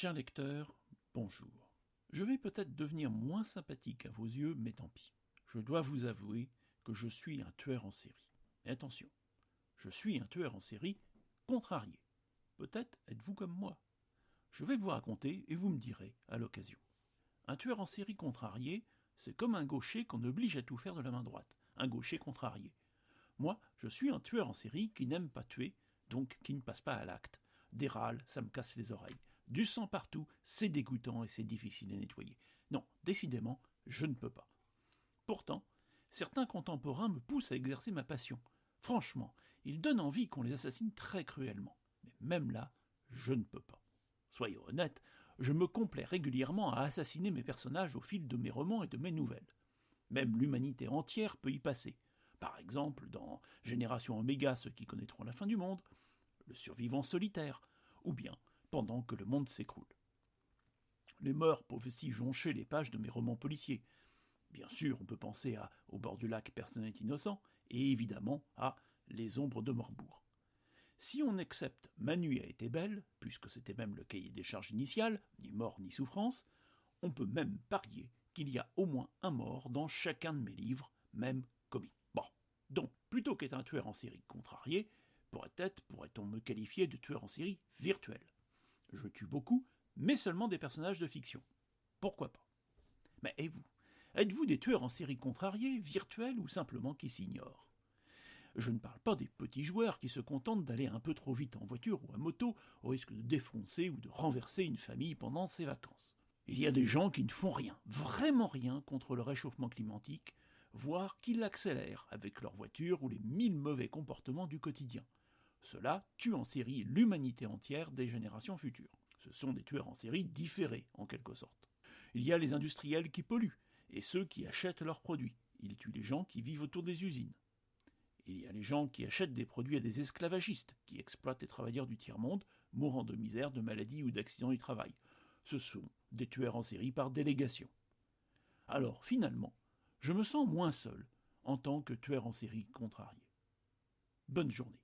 Chers lecteurs, bonjour. Je vais peut-être devenir moins sympathique à vos yeux, mais tant pis. Je dois vous avouer que je suis un tueur en série. Et attention, je suis un tueur en série contrarié. Peut-être êtes-vous comme moi. Je vais vous raconter et vous me direz à l'occasion. Un tueur en série contrarié, c'est comme un gaucher qu'on oblige à tout faire de la main droite. Un gaucher contrarié. Moi, je suis un tueur en série qui n'aime pas tuer, donc qui ne passe pas à l'acte. Des râles, ça me casse les oreilles. Du sang partout, c'est dégoûtant et c'est difficile à nettoyer. Non, décidément, je ne peux pas. Pourtant, certains contemporains me poussent à exercer ma passion. Franchement, ils donnent envie qu'on les assassine très cruellement. Mais même là, je ne peux pas. Soyons honnêtes, je me complais régulièrement à assassiner mes personnages au fil de mes romans et de mes nouvelles. Même l'humanité entière peut y passer. Par exemple, dans Génération Oméga, ceux qui connaîtront la fin du monde, Le survivant solitaire, ou bien Pendant que le monde s'écroule. Les morts peuvent aussi joncher les pages de mes romans policiers. Bien sûr, on peut penser à Au bord du lac, personne n'est innocent, et évidemment à Les ombres de Morbourg. Si on accepte Manu a été belle, puisque c'était même le cahier des charges initial, ni mort ni souffrance, on peut même parier qu'il y a au moins un mort dans chacun de mes livres, même commis. Bon, donc, plutôt qu'être un tueur en série contrarié, pourrait-on me qualifier de tueur en série virtuel. Je tue beaucoup, mais seulement des personnages de fiction. Pourquoi pas? Mais et vous? Êtes-vous des tueurs en série contrariés, virtuels ou simplement qui s'ignorent? Je ne parle pas des petits joueurs qui se contentent d'aller un peu trop vite en voiture ou à moto au risque de défoncer ou de renverser une famille pendant ses vacances. Il y a des gens qui ne font rien, vraiment rien contre le réchauffement climatique, voire qui l'accélèrent avec leur voiture ou les 1000 mauvais comportements du quotidien. Cela tue en série l'humanité entière des générations futures. Ce sont des tueurs en série différés, en quelque sorte. Il y a les industriels qui polluent, et ceux qui achètent leurs produits. Ils tuent les gens qui vivent autour des usines. Il y a les gens qui achètent des produits à des esclavagistes, qui exploitent les travailleurs du tiers-monde, mourant de misère, de maladie ou d'accidents du travail. Ce sont des tueurs en série par délégation. Alors, finalement, je me sens moins seul en tant que tueur en série contrarié. Bonne journée.